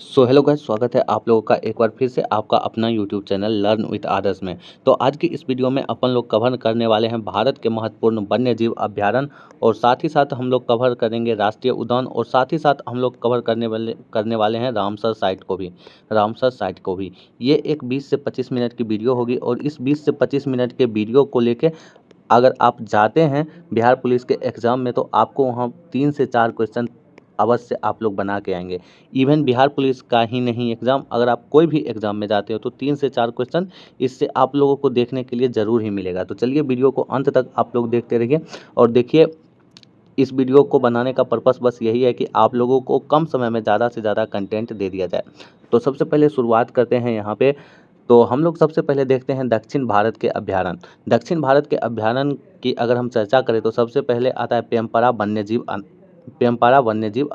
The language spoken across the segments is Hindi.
हेलो गाइस, स्वागत है आप लोगों का एक बार फिर से आपका अपना यूट्यूब चैनल लर्न विद आदर्स में। तो आज की इस वीडियो में अपन लोग कवर करने वाले हैं भारत के महत्वपूर्ण वन्यजीव अभयारण्य और साथ ही साथ हम लोग कवर करेंगे राष्ट्रीय उद्यान और साथ ही साथ हम लोग कवर करने वाले हैं रामसर साइट को भी। ये एक 20 से 25 मिनट की वीडियो होगी और इस 20 से 25 मिनट के वीडियो को लेके अगर आप जाते हैं बिहार पुलिस के एग्ज़ाम में तो आपको वहाँ 3 से 4 क्वेश्चन अवश्य आप लोग बना के आएंगे। इवन बिहार पुलिस का ही नहीं एग्ज़ाम, अगर आप कोई भी एग्ज़ाम में जाते हो तो 3 से 4 क्वेश्चन इससे आप लोगों को देखने के लिए ज़रूर ही मिलेगा। तो चलिए वीडियो को अंत तक आप लोग देखते रहिए और देखिए, इस वीडियो को बनाने का पर्पस बस यही है कि आप लोगों को कम समय में ज़्यादा से ज़्यादा कंटेंट दे दिया जाए। तो सबसे पहले शुरुआत करते हैं यहाँ पे। तो हम लोग सबसे पहले देखते हैं दक्षिण भारत के अभ्यारण्य। दक्षिण भारत के अभ्यारण्य की अगर हम चर्चा करें तो सबसे पहले आता है पेमपारा वन्यजीव अभ्यारण्य। पेमपारा वन्यजीव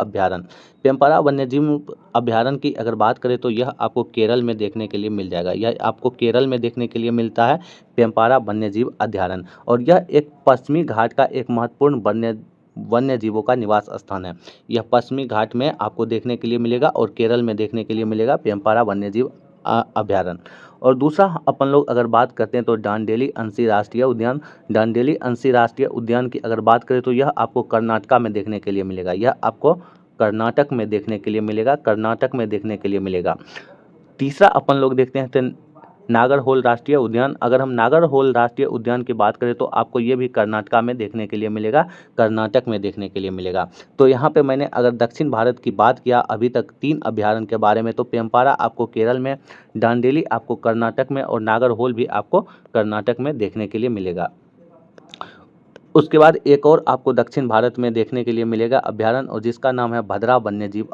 अभ्यारण्य की अगर बात करें तो यह आपको केरल में देखने के लिए मिल जाएगा। यह आपको केरल में देखने के लिए मिलता है, पेमपारा वन्यजीव अभ्यारण्य। और यह एक पश्चिमी घाट का एक महत्वपूर्ण वन्य जीवों का निवास स्थान है। यह पश्चिमी घाट में आपको देखने के लिए मिलेगा और केरल में देखने के लिए मिलेगा, पेमपारा वन्यजीव अभ्यारण्य। और दूसरा अपन लोग अगर बात करते हैं तो डांडेली अंशी राष्ट्रीय उद्यान। डांडेली अंशी राष्ट्रीय उद्यान की अगर बात करें तो यह आपको कर्नाटका में देखने के लिए मिलेगा। यह आपको कर्नाटक में देखने के लिए मिलेगा, कर्नाटक में देखने के लिए मिलेगा। तीसरा अपन लोग देखते हैं तो नागरहोल राष्ट्रीय उद्यान। अगर हम नागरहोल राष्ट्रीय उद्यान की बात करें तो आपको ये भी कर्नाटका में देखने के लिए मिलेगा, कर्नाटक में देखने के लिए मिलेगा। तो यहाँ पे मैंने अगर दक्षिण भारत की बात किया अभी तक 3 अभ्यारण्य के बारे में, तो पेमपारा आपको केरल में, डांडेली आपको कर्नाटक में और नागरहोल भी आपको कर्नाटक में देखने के लिए मिलेगा। उसके बाद एक और आपको दक्षिण भारत में देखने के लिए मिलेगा अभ्यारण्य, और जिसका नाम है भद्रा वन्यजीव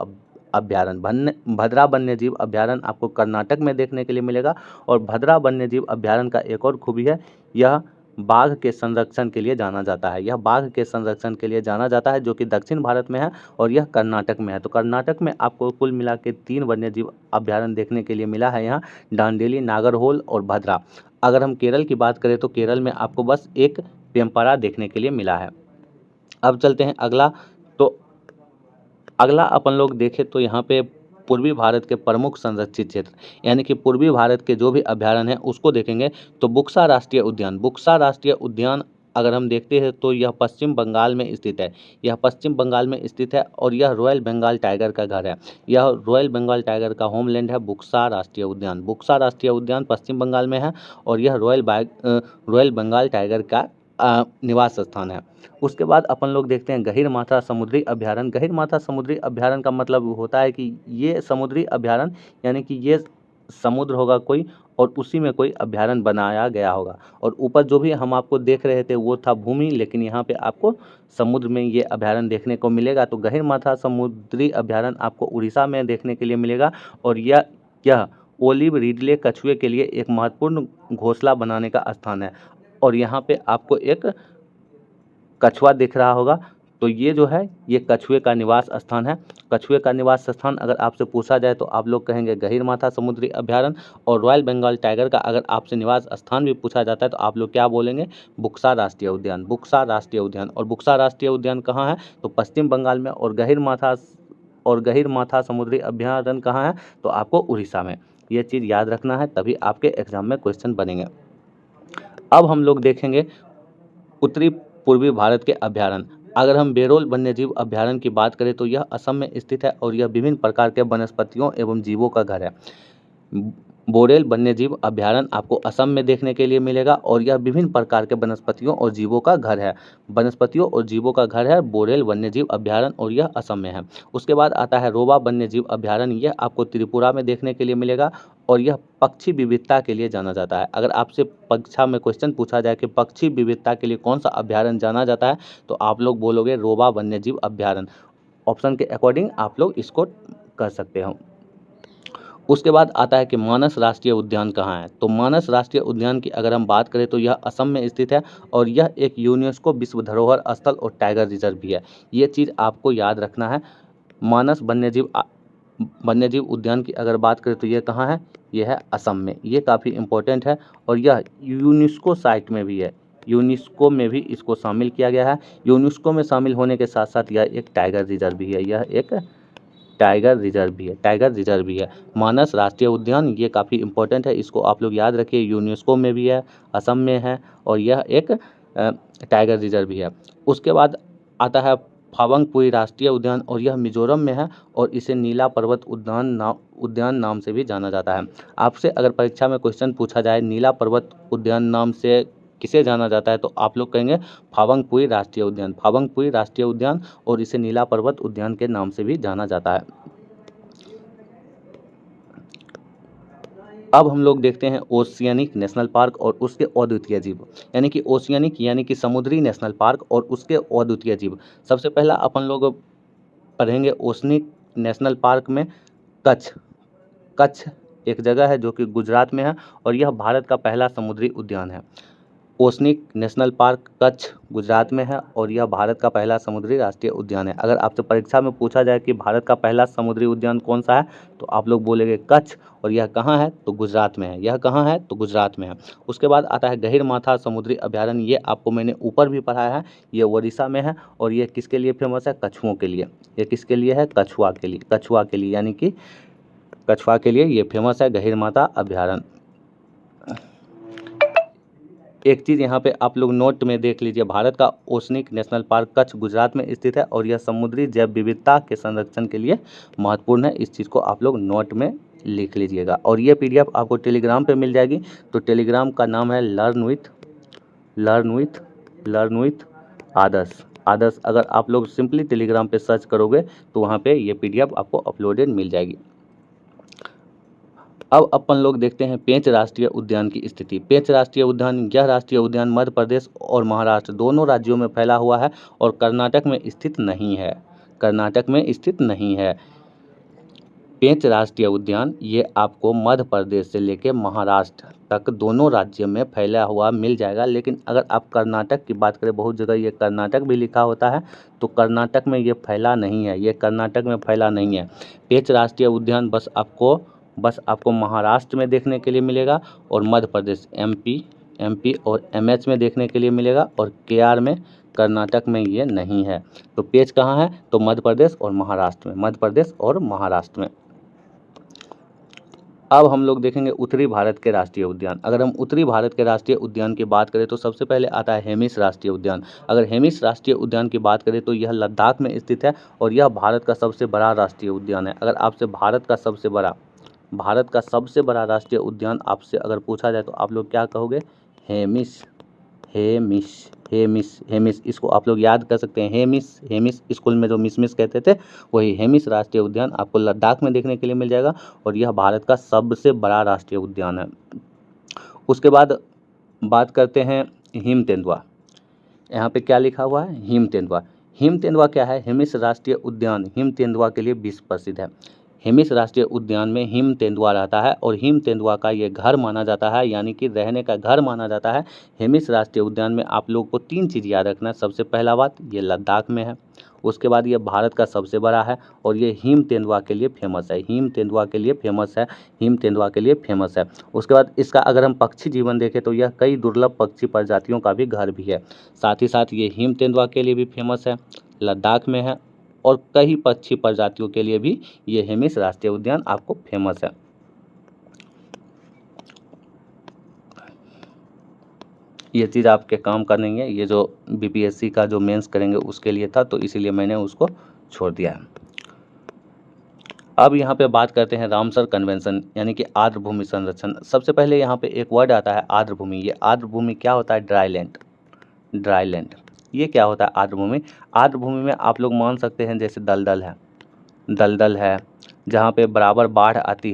अभ्यारण्य। भद्रा वन्यजीव अभ्यारण्य आपको कर्नाटक में देखने के लिए मिलेगा। और भद्रा वन्यजीव अभ्यारण्य का एक और खूबी है, यह बाघ के संरक्षण के लिए जाना जाता है। यह बाघ के संरक्षण के लिए जाना जाता है, जो कि दक्षिण भारत में है और यह कर्नाटक में है। तो कर्नाटक में आपको कुल मिला के 3 वन्यजीव अभ्यारण्य देखने के लिए मिला है यहाँ, डांडेली, नागरहोल और भद्रा। अगर हम केरल की बात करें तो केरल में आपको बस एक पेमपारा देखने के लिए मिला है। अब चलते हैं अगला। तो अगला अपन लोग देखें तो यहाँ पे पूर्वी भारत के प्रमुख संरक्षित क्षेत्र, यानी कि पूर्वी भारत के जो भी अभ्यारण्य हैं उसको देखेंगे। तो बुक्सा राष्ट्रीय उद्यान, बुक्सा राष्ट्रीय उद्यान अगर हम देखते हैं तो यह पश्चिम बंगाल में स्थित है। यह पश्चिम बंगाल में स्थित है और यह रॉयल बंगाल टाइगर का घर है। यह रॉयल बंगाल टाइगर का होमलैंड है, बुक्सा राष्ट्रीय उद्यान। बुक्सा राष्ट्रीय उद्यान पश्चिम बंगाल में है और यह रॉयल बंगाल टाइगर का निवास स्थान है। उसके बाद अपन लोग देखते हैं गहीरमाथा समुद्री अभ्यारण्य। गहीरमाथा समुद्री अभ्यारण्य का मतलब होता है कि ये समुद्री अभ्यारण्य, यानी कि ये समुद्र होगा कोई और उसी में कोई अभ्यारण्य बनाया गया होगा। और ऊपर जो भी हम आपको देख रहे थे वो था भूमि, लेकिन यहाँ पे आपको समुद्र में ये अभ्यारण्य देखने को मिलेगा। तो गहीरमाथा समुद्री अभ्यारण्य आपको उड़ीसा में देखने के लिए मिलेगा और यह ओलिव रिडले कछुए के लिए एक महत्वपूर्ण घोंसला बनाने का स्थान है। और यहाँ पे आपको एक कछुआ दिख रहा होगा, तो ये जो है ये कछुए का निवास स्थान है। कछुए का निवास स्थान अगर आपसे पूछा जाए तो आप लोग कहेंगे गहीरमाथा समुद्री अभ्यारण्य। और रॉयल बंगाल टाइगर का अगर आपसे निवास स्थान भी पूछा जाता है तो आप लोग क्या बोलेंगे, बुक्सा राष्ट्रीय उद्यान, बुक्सा राष्ट्रीय उद्यान। और बुक्सा राष्ट्रीय उद्यान कहाँ है, तो पश्चिम बंगाल में। और गहीरमाथा समुद्री अभ्यारण्य कहाँ है, तो आपको उड़ीसा में। ये चीज़ याद रखना है, तभी आपके एग्जाम में क्वेश्चन बनेंगे। अब हम लोग देखेंगे उत्तरी पूर्वी भारत के अभ्यारण्य। अगर हम बेरोल वन्यजीव अभ्यारण्य की बात करें तो यह असम में स्थित है और यह विभिन्न प्रकार के वनस्पतियों एवं जीवों का घर है। बोरेल वन्यजीव अभ्यारण्य आपको असम में देखने के लिए मिलेगा और यह विभिन्न प्रकार के वनस्पतियों और जीवों का घर है। वनस्पतियों और जीवों का घर है बोरेल वन्यजीव अभ्यारण्य और यह असम में है। उसके बाद आता है रोवा वन्यजीव अभ्यारण्य। यह आपको त्रिपुरा में देखने के लिए मिलेगा और यह पक्षी विविधता के लिए जाना जाता है। अगर आपसे परीक्षा में क्वेश्चन पूछा जाए कि पक्षी विविधता के लिए कौन सा अभ्यारण्य जाना जाता है, तो आप लोग बोलोगे रोवा वन्यजीव अभ्यारण्य। ऑप्शन के अकॉर्डिंग आप लोग इसको कर सकते हो। उसके बाद आता है कि मानस राष्ट्रीय उद्यान कहाँ है। तो मानस राष्ट्रीय उद्यान की अगर हम बात करें तो यह असम में स्थित है और यह एक यूनेस्को विश्व धरोहर स्थल और टाइगर रिजर्व भी है। ये चीज़ आपको याद रखना है। मानस वन्यजीव उद्यान की अगर बात करें तो ये कहाँ है, यह है असम में। ये काफ़ी इम्पोर्टेंट है और यह यूनेस्को साइट में भी है। यूनेस्को में भी इसको शामिल किया गया है। यूनेस्को में शामिल होने के साथ साथ यह एक टाइगर रिजर्व भी है। यह एक टाइगर रिजर्व भी है, टाइगर रिजर्व भी है। मानस राष्ट्रीय उद्यान, ये काफ़ी इंपॉर्टेंट है, इसको आप लोग याद रखिए, यूनेस्को में भी है, असम में है, और यह एक टाइगर रिजर्व भी है। उसके बाद आता है फावंगपुई राष्ट्रीय उद्यान, और यह मिजोरम में है, और इसे नीला पर्वत उद्यान नाम से भी जाना जाता है। आपसे अगर परीक्षा में क्वेश्चन पूछा जाए नीला पर्वत उद्यान नाम से किसे जाना जाता है, तो आप लोग कहेंगे फावंगपुई राष्ट्रीय उद्यान, फावंगपुई राष्ट्रीय उद्यान, और इसे नीला पर्वत उद्यान के नाम से भी जाना जाता है। अब हम लोग देखते हैं ओशियनिक नेशनल पार्क और उसके अद्वितीय जीव, यानी कि ओशियनिक यानी कि समुद्री नेशनल पार्क और उसके अद्वितीय जीव। सबसे पहला अपन लोग पढ़ेंगे ओशनिक नेशनल पार्क में कच्छ। कच्छ एक जगह है जो कि गुजरात में है, और यह भारत का पहला समुद्री उद्यान है। Oceanic national park Kutch Gujarat में है, और यह भारत का पहला समुद्री राष्ट्रीय उद्यान है। अगर आपसे परीक्षा में पूछा जाए कि भारत का पहला समुद्री उद्यान कौन सा है, तो आप लोग बोलेंगे कच्छ, और यह कहाँ है, तो गुजरात में है। यह कहाँ है, तो गुजरात में है। उसके बाद आता है गहीरमाथा समुद्री अभयारण्य, ये आपको मैंने ऊपर भी पढ़ाया है, ये उड़ीसा में है, और ये किसके लिए फेमस है, कछुओं के लिए। ये किसके लिए है, कछुआ के लिए, कछुआ के लिए, यानी कि कछुआ के लिए ये फेमस है गहीरमाथा अभयारण्य। एक चीज़ यहाँ पे आप लोग नोट में देख लीजिए, भारत का oceanic national park Kutch Gujarat में स्थित है, और यह समुद्री जैव विविधता के संरक्षण के लिए महत्वपूर्ण है। इस चीज़ को आप लोग नोट में लिख लीजिएगा, और ये पीडीएफ आपको टेलीग्राम पे मिल जाएगी। तो टेलीग्राम का नाम है लर्न विथ आदर्श। आदर्श अगर आप लोग सिंपली टेलीग्राम पे सर्च करोगे तो वहाँ पे ये पीडीएफ आपको अपलोडेड मिल जाएगी। अब अपन लोग देखते हैं पेंच राष्ट्रीय उद्यान की स्थिति। पेंच राष्ट्रीय उद्यान, यह राष्ट्रीय उद्यान मध्य प्रदेश और महाराष्ट्र दोनों राज्यों में फैला हुआ है, और कर्नाटक में स्थित नहीं है, कर्नाटक में स्थित नहीं है। पेंच राष्ट्रीय उद्यान ये आपको मध्य प्रदेश से लेकर महाराष्ट्र तक दोनों राज्यों में फैला हुआ मिल जाएगा। लेकिन अगर आप कर्नाटक की बात करें, बहुत जगह ये कर्नाटक भी लिखा होता है, तो कर्नाटक में ये फैला नहीं है, ये कर्नाटक में फैला नहीं है। पेंच राष्ट्रीय उद्यान बस आपको महाराष्ट्र में देखने के लिए मिलेगा, और मध्य प्रदेश एमपी और एमएच में देखने के लिए मिलेगा, और केआर में, कर्नाटक में ये नहीं है। तो पेंच कहाँ है, तो मध्य प्रदेश और महाराष्ट्र में, मध्य प्रदेश और महाराष्ट्र में। अब हम लोग देखेंगे उत्तरी भारत के राष्ट्रीय उद्यान। अगर हम उत्तरी भारत के राष्ट्रीय उद्यान की बात करें तो सबसे पहले आता है हेमिस राष्ट्रीय उद्यान। अगर हेमिस राष्ट्रीय उद्यान की बात करें तो यह लद्दाख में स्थित है, और यह भारत का सबसे बड़ा राष्ट्रीय उद्यान है। अगर आपसे भारत का सबसे बड़ा राष्ट्रीय उद्यान आपसे अगर पूछा जाए तो आप लोग क्या कहोगे, हेमिस हेमिस हेमिस हेमिस। इसको आप लोग याद कर सकते हैं, हेमिस स्कूल में जो मिस कहते थे, वही हेमिस राष्ट्रीय उद्यान आपको लद्दाख में देखने के लिए मिल जाएगा, और यह भारत का सबसे बड़ा राष्ट्रीय उद्यान है। उसके बाद बात करते हैं हिम तेंदुआ। यहाँ पे क्या लिखा हुआ है, हिम तेंदुआ। हिम तेंदुआ क्या है, हेमिस राष्ट्रीय उद्यान हिम तेंदुआ के लिए विश्व प्रसिद्ध है। हेमिस राष्ट्रीय उद्यान में हिम तेंदुआ रहता है, और हिम तेंदुआ का ये घर माना जाता है, यानी कि रहने का घर माना जाता है। हेमिस राष्ट्रीय उद्यान में आप लोगों को 3 चीज़ याद रखना है। सबसे पहला बात, ये लद्दाख में है। उसके बाद ये भारत का सबसे बड़ा है, और ये हिम तेंदुआ के लिए फेमस है, हिम तेंदुआ के लिए फेमस है, हिम तेंदुआ के लिए फेमस है। उसके बाद इसका अगर हम पक्षी जीवन देखें तो यह कई दुर्लभ पक्षी प्रजातियों का भी घर भी है। साथ ही साथ ये हिम तेंदुआ के लिए भी फेमस है, लद्दाख में है, और कई पक्षी प्रजातियों के लिए भी ये हेमिस राष्ट्रीय उद्यान आपको फेमस है। ये चीज़ आपके काम का नहीं है, ये जो बीपीएससी का जो मेंस करेंगे उसके लिए था, तो इसीलिए मैंने उसको छोड़ दिया है। अब यहाँ पे बात करते हैं रामसर कन्वेंशन, यानी कि आर्द्र भूमि संरक्षण। सबसे पहले यहाँ पे एक वर्ड आता है आर्द्र भूमि। ये आर्द्र भूमि क्या होता है, ड्राईलैंड। ये क्या होता है आर्द्र भूमि। आर्द्र भूमि में आप लोग मान सकते हैं जैसे दलदल है, जहाँ पे बराबर बाढ़ आती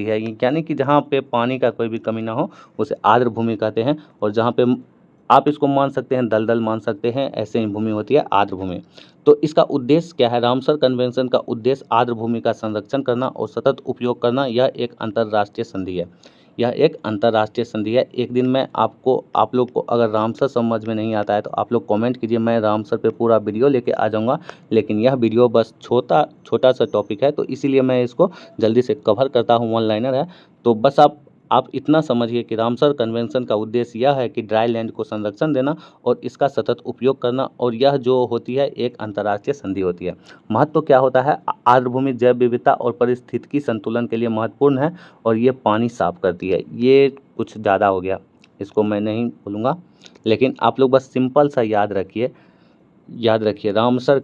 है, यानी कि जहाँ पे पानी का कोई भी कमी ना हो, उसे आर्द्र भूमि कहते हैं। और जहाँ पे आप इसको मान सकते हैं दलदल मान सकते हैं, ऐसे ही भूमि होती है आर्द्र भूमि। तो इसका उद्देश्य क्या है, रामसर कन्वेंशन का उद्देश्य आर्द्र भूमि का संरक्षण करना और सतत उपयोग करना। यह एक अंतर्राष्ट्रीय संधि है। एक दिन मैं आप लोग को अगर रामसर समझ में नहीं आता है तो आप लोग कमेंट कीजिए, मैं रामसर पे पूरा वीडियो लेके आ जाऊंगा। लेकिन यह वीडियो बस छोटा सा टॉपिक है, तो इसीलिए मैं इसको जल्दी से कवर करता हूँ, वन लाइनर है। तो बस आप आप इतना समझिए कि रामसर कन्वेंशन का उद्देश्य यह है कि ड्राई लैंड को संरक्षण देना और इसका सतत उपयोग करना, और यह जो होती है एक अंतर्राष्ट्रीय संधि होती है। महत्व क्या होता है? आर्द्रभूमि जैव विविधता और पारिस्थितिकी संतुलन के लिए महत्वपूर्ण है, और ये पानी साफ करती है। ये कुछ ज़्यादा हो गया, इसको मैं नहीं बोलूँगा, लेकिन आप लोग बस सिंपल सा याद रखिए, रामसर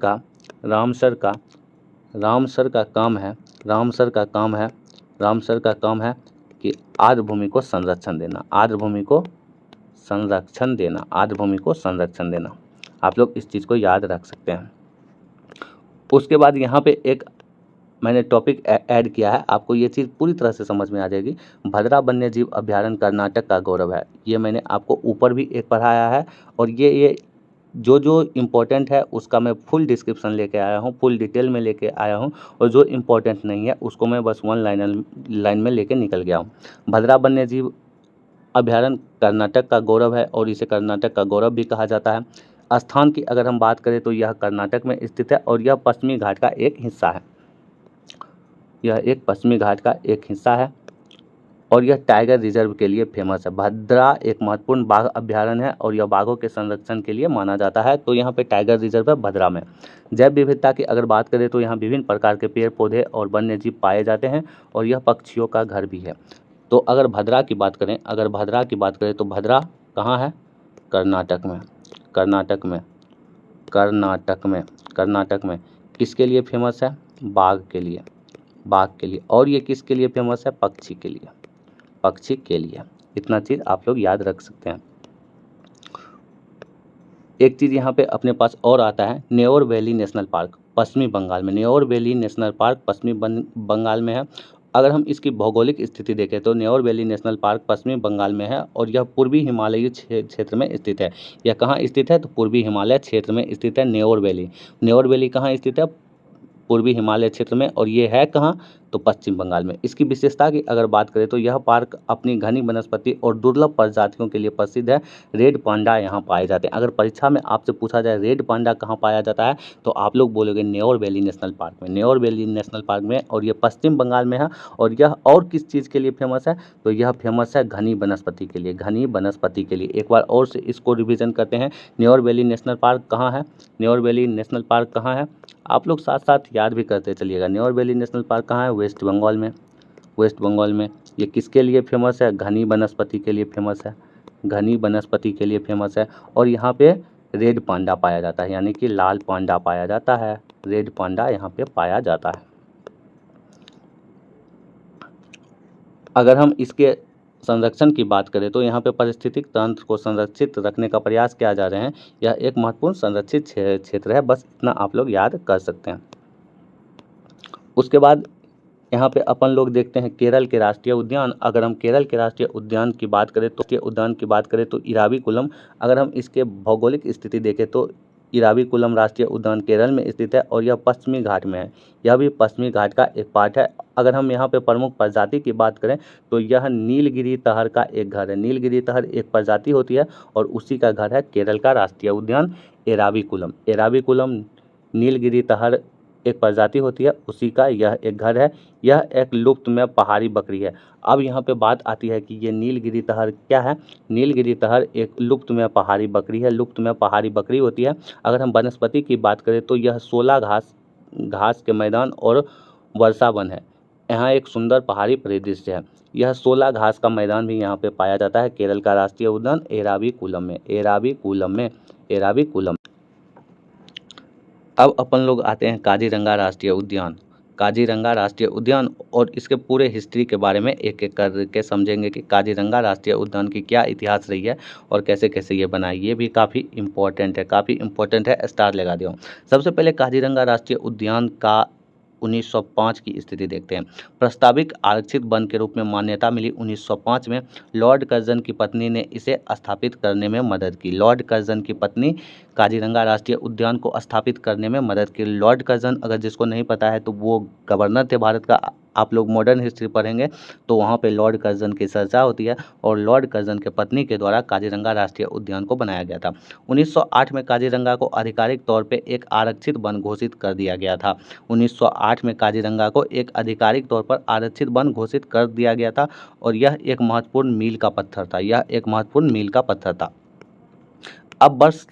का काम है कि आर्द्रभूमि को संरक्षण देना। आप लोग इस चीज़ को याद रख सकते हैं। उसके बाद यहाँ पे एक मैंने टॉपिक ऐड किया है, आपको ये चीज़ पूरी तरह से समझ में आ जाएगी। भद्रा वन्यजीव अभयारण्य कर्नाटक का गौरव है। ये मैंने आपको ऊपर भी एक पढ़ाया है, और ये जो इम्पोर्टेंट है उसका मैं फुल डिस्क्रिप्शन लेके आया हूँ, फुल डिटेल में लेके आया हूँ, और जो इम्पोर्टेंट नहीं है उसको मैं बस वन लाइन में लेके निकल गया हूँ। भद्रा वन्यजीव अभयारण्य कर्नाटक का गौरव है, और इसे कर्नाटक का गौरव भी कहा जाता है। स्थान की अगर हम बात करें तो यह कर्नाटक में स्थित है, और यह पश्चिमी घाट का एक हिस्सा है। और यह टाइगर रिजर्व के लिए फेमस है। भद्रा एक महत्वपूर्ण बाघ अभयारण्य है, और यह बाघों के संरक्षण के लिए माना जाता है। तो यहाँ पे टाइगर रिजर्व है भद्रा में। जैव विविधता की अगर बात करें तो यहाँ विभिन्न प्रकार के पेड़ पौधे और वन्य जीव पाए जाते हैं, और यह पक्षियों का घर भी है। तो अगर भद्रा की बात करें तो भद्रा कहाँ है? कर्नाटक में। किसके लिए फेमस है? बाघ के लिए। और ये किसके लिए फेमस है? पक्षी के लिए। इतना चीज़ आप लोग याद रख सकते हैं। एक चीज़ यहाँ पे अपने पास और आता है, न्योर वैली नेशनल पार्क पश्चिमी बंगाल में। न्योर वैली नेशनल पार्क पश्चिमी बंगाल में है। अगर हम इसकी भौगोलिक स्थिति देखें तो न्योर वैली नेशनल पार्क पश्चिमी बंगाल में है, और यह पूर्वी हिमालयी क्षेत्र में स्थित है। यह कहाँ स्थित है? तो पूर्वी हिमालय क्षेत्र में स्थित है न्योर वैली कहाँ स्थित है? पूर्वी हिमालय क्षेत्र में। और ये है कहाँ? तो पश्चिम बंगाल में। इसकी विशेषता की अगर बात करें तो यह पार्क अपनी घनी वनस्पति और दुर्लभ प्रजातियों के लिए प्रसिद्ध है। रेड पांडा यहाँ पाए जाते हैं। अगर परीक्षा में आपसे पूछा जाए रेड पांडा कहाँ पाया जाता है, तो आप लोग बोलोगे न्योर वैली नेशनल पार्क में। और ये पश्चिम बंगाल में है। और यह और किस चीज़ के लिए फेमस है? तो यह फेमस है घनी वनस्पति के लिए। एक बार और से इसको रिविजन करते हैं। न्योर वैली नेशनल पार्क कहाँ है? आप लोग साथ साथ याद भी करते चलिएगा। न्योर वैली नेशनल पार्क कहाँ है? वेस्ट बंगाल में। ये किसके लिए फेमस है? घनी वनस्पति के लिए फेमस है। और यहाँ पे रेड पांडा पाया जाता है, यानी कि लाल पांडा पाया जाता है। रेड पांडा यहाँ पे पाया जाता है। अगर हम इसके संरक्षण की बात करें तो यहाँ पे पारिस्थितिक तंत्र को संरक्षित रखने का प्रयास किया जा रहे हैं। यह एक महत्वपूर्ण संरक्षित क्षेत्र है। बस इतना आप लोग याद कर सकते हैं। उसके बाद यहाँ पे अपन लोग देखते हैं केरल के राष्ट्रीय उद्यान। अगर हम केरल के राष्ट्रीय उद्यान की बात करें तो इराविकुलम। अगर हम इसके भौगोलिक स्थिति देखें तो इराविकुलम राष्ट्रीय उद्यान केरल में स्थित है, और यह पश्चिमी घाट में है। यह भी पश्चिमी घाट का एक पार्ट है। अगर हम यहाँ पे प्रमुख प्रजाति की बात करें तो यह नीलगिरी तहर का एक घर है। नीलगिरी तहर एक प्रजाति होती है, और उसी का घर है केरल का राष्ट्रीय उद्यान एराविकुलम। नीलगिरी तहर एक प्रजाति होती है, उसी का यह एक घर है। यह एक लुप्त में पहाड़ी बकरी है। अब यहाँ पे बात आती है कि ये नीलगिरी तहर क्या है? नीलगिरी तहर एक लुप्त में पहाड़ी बकरी है। लुप्त में पहाड़ी बकरी होती है। अगर हम वनस्पति की बात करें तो यह 16 घास के मैदान और वर्षा वन है। यहाँ एक सुंदर पहाड़ी परिदृश्य है। यह 16 घास का मैदान भी यहाँ पे पाया जाता है केरल का राष्ट्रीय उद्यान एराविकुलम। अब अपन लोग आते हैं काजीरंगा राष्ट्रीय उद्यान, और इसके पूरे हिस्ट्री के बारे में एक एक करके समझेंगे कि काजीरंगा राष्ट्रीय उद्यान की क्या इतिहास रही है और कैसे कैसे ये बना। ये भी काफ़ी इम्पोर्टेंट है, स्टार लगा दिया। सबसे पहले काजीरंगा राष्ट्रीय उद्यान का 1905 की स्थिति देखते हैं। प्रस्तावित आरक्षित वन के रूप में मान्यता मिली 1905 में। लॉर्ड कर्जन की पत्नी ने इसे स्थापित करने में मदद की। लॉर्ड कर्जन की पत्नी काजीरंगा राष्ट्रीय उद्यान को स्थापित करने में मदद की। लॉर्ड कर्जन, अगर जिसको नहीं पता है तो वो गवर्नर थे भारत का आप लोग मॉडर्न हिस्ट्री पढ़ेंगे तो वहाँ पे लॉर्ड कर्जन की चर्चा होती है और लॉर्ड कर्जन के पत्नी के द्वारा काजीरंगा राष्ट्रीय उद्यान को बनाया गया था। 1908 में काजीरंगा को आधिकारिक तौर पे एक आरक्षित वन घोषित कर दिया गया था। 1908 में काजीरंगा को एक आधिकारिक तौर पर आरक्षित वन घोषित कर दिया गया था और यह एक महत्वपूर्ण मील का पत्थर था। यह एक महत्वपूर्ण मील का पत्थर था। अब वर्ष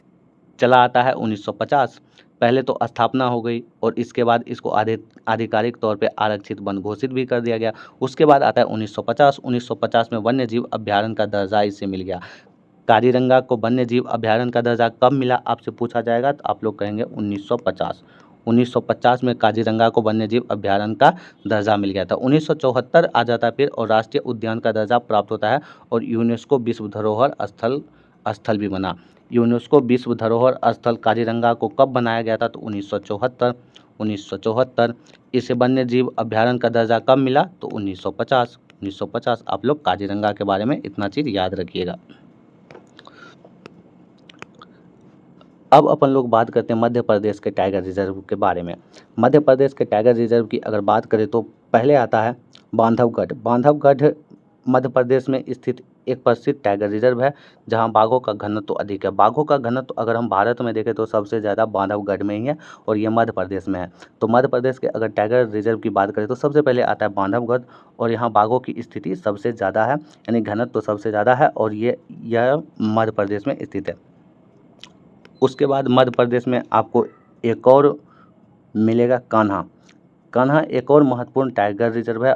चला आता है 1950। पहले तो स्थापना हो गई और इसके बाद इसको आधिकारिक तौर पे आरक्षित वन घोषित भी कर दिया गया। उसके बाद आता है 1950। 1950 में वन्य जीव अभ्यारण्य का दर्जा इसे मिल गया। काजीरंगा को वन्य जीव अभ्यारण्य का दर्जा कब मिला आपसे पूछा जाएगा तो आप लोग कहेंगे 1950। 1950 में काजीरंगा को वन्य जीव अभ्यारण्य का दर्जा मिल गया था। 1974 आ जाता है फिर और राष्ट्रीय उद्यान का दर्जा प्राप्त होता है और यूनेस्को विश्व धरोहर स्थल भी बना। यूनेस्को विश्व धरोहर स्थल काजीरंगा को कब बनाया गया था तो 1974। 1974 इसे वन्य जीव अभ्यारण्य का दर्जा कब मिला तो 1950। 1950 आप लोग काजीरंगा के बारे में इतना चीज़ याद रखिएगा। अब अपन लोग बात करते हैं मध्य प्रदेश के टाइगर रिजर्व के बारे में। मध्य प्रदेश के टाइगर रिजर्व की अगर बात करें तो पहले आता है बांधवगढ़। बांधवगढ़ मध्य प्रदेश में स्थित एक प्रसिद्ध टाइगर रिजर्व है जहां बाघों का घनत्व अधिक है। बाघों का घनत्व अगर हम भारत में देखें तो सबसे ज़्यादा बांधवगढ़ में ही है और ये मध्य प्रदेश में है। तो मध्य प्रदेश के अगर टाइगर रिजर्व की बात करें तो सबसे पहले आता है बांधवगढ़ और यहाँ बाघों की स्थिति सबसे ज़्यादा है, यानी घनत्व तो सबसे ज़्यादा है और यह मध्य प्रदेश में स्थित है। उसके बाद मध्य प्रदेश में आपको एक और मिलेगा कान्हा। कान्हा एक और महत्वपूर्ण टाइगर रिजर्व है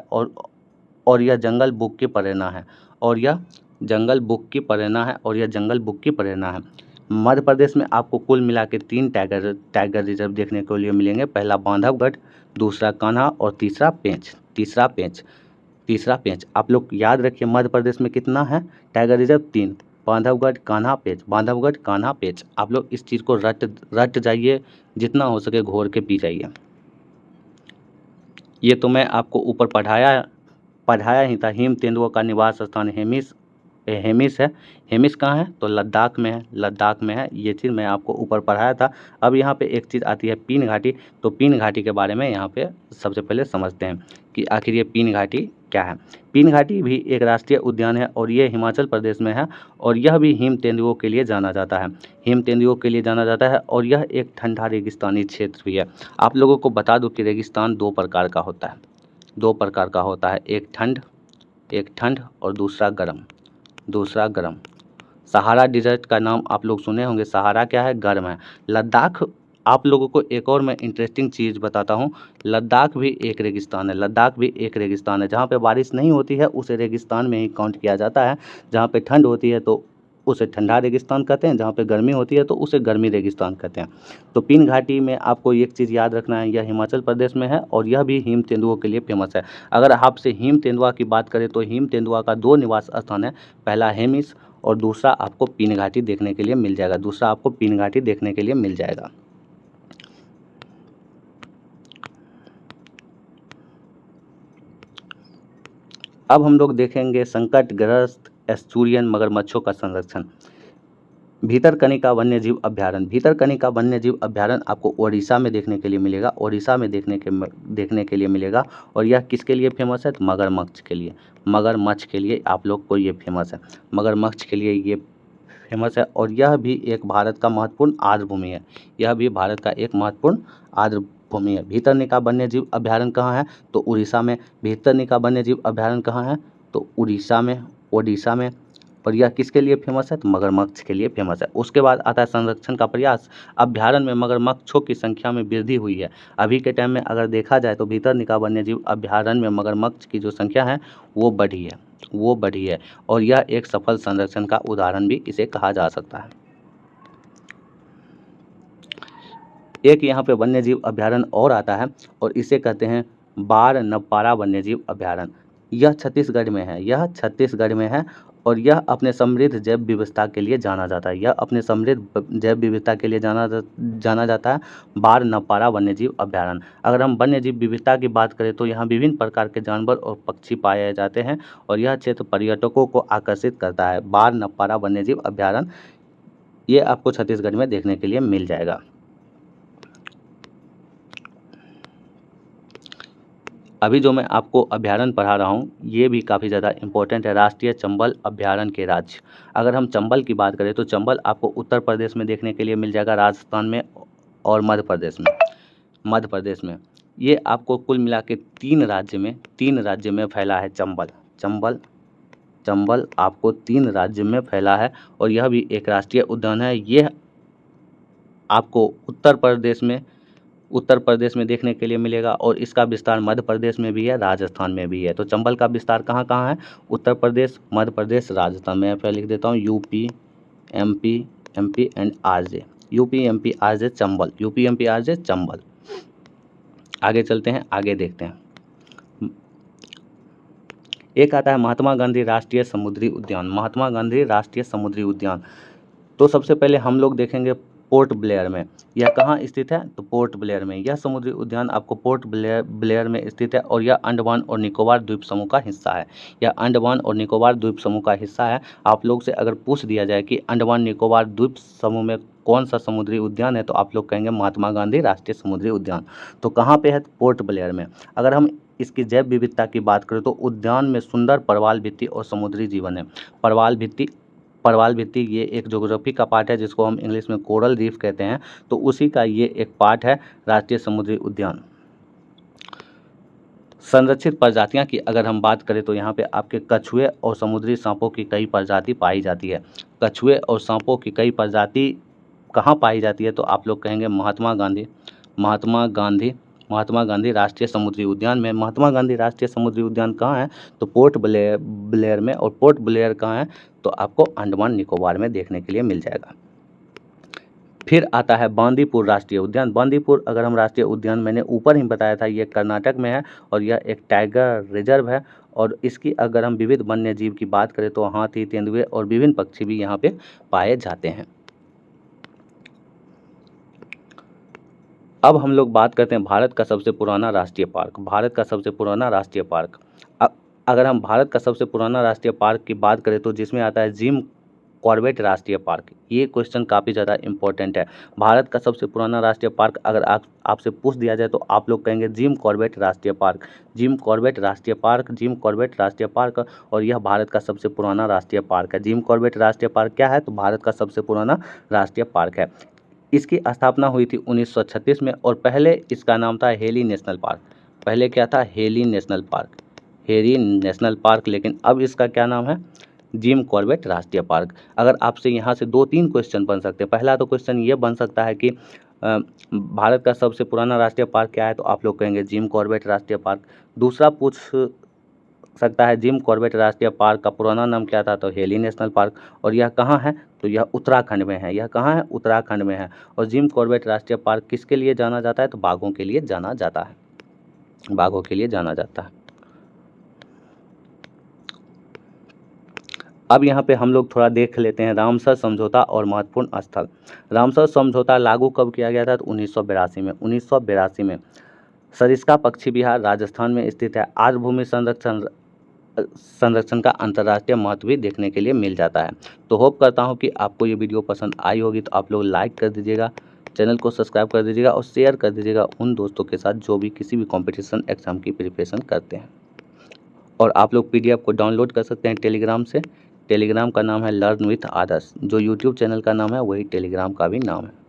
और यह जंगल बुक की प्रेरणा है और यह जंगल बुक की प्रेरणा है और यह जंगल बुक की प्रेरणा है। मध्य प्रदेश में आपको कुल मिला के 3 टाइगर रिजर्व देखने को लिए मिलेंगे। पहला बांधवगढ़, दूसरा कान्हा और तीसरा पेंच। आप लोग याद रखिए मध्य प्रदेश में कितना है टाइगर रिजर्व 3, बांधवगढ़, कान्हा, पेंच, बांधवगढ़, कान्हा, पेंच। आप लोग इस चीज़ को रट जाइए, जितना हो सके घोर के पी जाइए। ये तो मैं आपको ऊपर पढ़ाया ही था। हिम तेंदुओं का निवास स्थान हेमिस है। हेमिस कहाँ है तो लद्दाख में है, लद्दाख में है। ये चीज़ मैं आपको ऊपर पढ़ाया था। अब यहाँ पे एक चीज़ आती है पीन घाटी। तो पीन घाटी के बारे में यहाँ पे सबसे पहले समझते हैं कि आखिर ये पीन घाटी क्या है। पीन घाटी भी एक राष्ट्रीय उद्यान है और ये हिमाचल प्रदेश में है और यह भी हिम तेंदुओं के लिए जाना जाता है। हिम तेंदुओं के लिए जाना जाता है और यह एक ठंडा रेगिस्तानी क्षेत्र भी है। आप लोगों को बता दूं कि रेगिस्तान 2 प्रकार का होता है। 2 प्रकार का होता है, एक ठंड और दूसरा गर्म। सहारा डिजर्ट का नाम आप लोग सुने होंगे। सहारा क्या है, गर्म है। लद्दाख, आप लोगों को एक और मैं इंटरेस्टिंग चीज़ बताता हूँ। लद्दाख भी एक रेगिस्तान है। जहाँ पे बारिश नहीं होती है उसे रेगिस्तान में ही काउंट किया जाता है। जहाँ पे ठंड होती है तो उसे ठंडा रेगिस्तान कहते हैं, जहाँ पे गर्मी होती है तो उसे गर्मी रेगिस्तान कहते हैं। तो पीन घाटी में आपको एक चीज़ याद रखना है, यह हिमाचल प्रदेश में है और यह भी हिम तेंदुओं के लिए फेमस है। अगर आपसे हिम तेंदुआ की बात करें तो हिम तेंदुआ का 2 निवास स्थान है। पहला हेमिस और दूसरा आपको पीन घाटी देखने के लिए मिल जाएगा। अब हम लोग देखेंगे संकटग्रस्त एस्चुरियन मगरमच्छों का संरक्षण। भीतरकनिका वन्यजीव अभ्यारण्य आपको ओडिशा में देखने के लिए मिलेगा और यह किसके लिए फेमस है तो मगरमच्छ के लिए आप लोग को ये फेमस है। मगरमच्छ के लिए ये फेमस है और यह भी एक भारत का महत्वपूर्ण आर्द्र भूमि है। भीतरकनिका वन्यजीव अभ्यारण्य कहाँ है तो उड़ीसा में। भीतरकनिका वन्यजीव अभ्यारण्य कहाँ है तो ओडिशा में और यह किसके लिए फेमस है तो मगरमच्छ के लिए फेमस है। उसके बाद आता है संरक्षण का प्रयास। अभ्यारण्य में मगरमच्छों की संख्या में वृद्धि हुई है। अभी के टाइम में अगर देखा जाए तो भीतरकनिका वन्यजीव अभ्यारण्य में मगरमच्छ की जो संख्या है वो बढ़ी है और यह एक सफल संरक्षण का उदाहरण भी इसे कहा जा सकता है। एक यहाँ पे वन्यजीव अभ्यारण्य और आता है और इसे कहते हैं बार नवपारा वन्यजीव अभ्यारण्य। यह छत्तीसगढ़ में है और यह अपने समृद्ध जैव विविधता के लिए जाना जाता है। बार नवपारा वन्यजीव अभ्यारण्य। अगर हम वन्यजीव विविधता की बात करें तो यहाँ विभिन्न प्रकार के जानवर और पक्षी पाए जाते हैं और यह क्षेत्र पर्यटकों को आकर्षित करता है। बार नवपारा वन्यजीव अभ्यारण्य ये आपको छत्तीसगढ़ में देखने के लिए मिल जाएगा। अभी जो मैं आपको अभ्यारण्य पढ़ा रहा हूँ ये भी काफ़ी ज़्यादा इम्पोर्टेंट है। राष्ट्रीय चंबल अभ्यारण्य के राज्य, अगर हम चंबल की बात करें तो चंबल आपको उत्तर प्रदेश में देखने के लिए मिल जाएगा, राजस्थान में और मध्य प्रदेश में ये आपको कुल मिला के 3 राज्य में फैला है चंबल आपको 3 राज्य में फैला है और यह भी एक राष्ट्रीय उद्यान है। यह आपको उत्तर प्रदेश में देखने के लिए मिलेगा और इसका विस्तार मध्य प्रदेश में भी है, राजस्थान में भी है। तो चंबल का विस्तार कहाँ कहाँ है? उत्तर प्रदेश, मध्य प्रदेश, राजस्थान में। फिर लिख देता हूँ UP MP and RJ, UP MP RJ Chambal, UP MP RJ Chambal. आगे चलते हैं, आगे देखते हैं। एक आता है महात्मा गांधी राष्ट्रीय समुद्री उद्यान, महात्मा गांधी राष्ट्रीय समुद्री उद्यान। तो सबसे पहले हम लोग देखेंगे पोर्ट ब्लेयर में। यह कहाँ स्थित है? तो पोर्ट ब्लेयर में। यह समुद्री उद्यान आपको पोर्ट ब्लेयर में स्थित है और यह अंडमान और निकोबार द्वीप समूह का हिस्सा है। यह अंडमान और निकोबार द्वीप समूह का हिस्सा है। आप लोग से अगर पूछ दिया जाए कि अंडमान निकोबार द्वीप समूह में कौन सा समुद्री उद्यान है तो आप लोग कहेंगे महात्मा गांधी राष्ट्रीय समुद्री उद्यान। तो कहाँ पे है? पोर्ट ब्लेयर में। अगर हम इसकी जैव विविधता की बात करें तो उद्यान में सुंदर परवाल भित्ति और समुद्री जीवन है। परवाल भित्ति ये एक ज्योग्राफी का पार्ट है जिसको हम इंग्लिश में कोरल रीफ कहते हैं, तो उसी का ये एक पार्ट है राष्ट्रीय समुद्री उद्यान। संरक्षित प्रजातियां की अगर हम बात करें तो यहाँ पे आपके कछुए और समुद्री सांपों की कई प्रजाति पाई जाती है। कछुए और सांपों की कई प्रजाति कहाँ पाई जाती है? तो आप लोग कहेंगे महात्मा गांधी राष्ट्रीय समुद्री उद्यान में। महात्मा गांधी राष्ट्रीय समुद्री उद्यान कहाँ है? तो पोर्ट ब्लेयर में। और पोर्ट ब्लेयर कहाँ है? तो आपको अंडमान निकोबार में देखने के लिए मिल जाएगा। फिर आता है बांदीपुर राष्ट्रीय उद्यान। बांदीपुर अगर हम राष्ट्रीय उद्यान, मैंने ऊपर ही बताया था, ये कर्नाटक में है और यह एक टाइगर रिजर्व है। और इसकी अगर हम विविध वन्य जीव की बात करें तो हाथी, तेंदुए और विभिन्न पक्षी भी यहाँ पे पाए जाते हैं। अब हम लोग बात करते हैं भारत का सबसे पुराना राष्ट्रीय पार्क। अगर हम भारत का सबसे पुराना राष्ट्रीय पार्क की बात करें तो जिसमें आता है जिम कॉर्बेट राष्ट्रीय पार्क। ये क्वेश्चन काफ़ी ज़्यादा इंपॉर्टेंट है। भारत का सबसे पुराना राष्ट्रीय पार्क अगर आपसे पूछ दिया जाए तो आप लोग कहेंगे जिम कॉर्बेट राष्ट्रीय पार्क, जिम कॉर्बेट राष्ट्रीय पार्क। और यह भारत का सबसे पुराना राष्ट्रीय पार्क है। जिम कॉर्बेट राष्ट्रीय पार्क क्या है? तो भारत का सबसे पुराना राष्ट्रीय पार्क है। इसकी स्थापना हुई थी 1936 में और पहले इसका नाम था हेली नेशनल पार्क। पहले क्या था? हेली नेशनल पार्क, लेकिन अब इसका क्या नाम है? जिम कॉर्बेट राष्ट्रीय पार्क। अगर आपसे यहाँ से 2-3 क्वेश्चन बन सकते हैं। पहला तो क्वेश्चन ये बन सकता है कि भारत का सबसे पुराना राष्ट्रीय पार्क क्या है? तो आप लोग कहेंगे जिम कॉर्बेट राष्ट्रीय पार्क। दूसरा पूछ सकता है जिम कॉर्बेट राष्ट्रीय पार्क का पुराना नाम क्या था? तो हेली नेशनल पार्क। और यह कहाँ है? तो यह उत्तराखंड में है। यह कहाँ है? उत्तराखंड में है। और जिम कॉर्बेट राष्ट्रीय पार्क किसके लिए जाना जाता है? तो बाघों के लिए जाना जाता है। अब यहाँ पे हम लोग थोड़ा देख लेते हैं रामसर समझौता और महत्वपूर्ण स्थल। रामसर समझौता लागू कब किया गया था? तो 1982 में। सरिस्का पक्षी विहार राजस्थान में स्थित है। आर्द्रभूमि संरक्षण का अंतर्राष्ट्रीय महत्व भी देखने के लिए मिल जाता है। तो होप करता हूँ कि आपको ये वीडियो पसंद आई होगी। तो आप लोग लाइक कर दीजिएगा, चैनल को सब्सक्राइब कर दीजिएगा और शेयर कर दीजिएगा उन दोस्तों के साथ जो भी किसी भी कॉम्पिटिशन एग्जाम की प्रिपरेशन करते हैं। और आप लोग PDF को डाउनलोड कर सकते हैं टेलीग्राम से। टेलीग्राम का नाम है लर्न विथ आदर्श। जो यूट्यूब चैनल का नाम है वही टेलीग्राम का भी नाम है।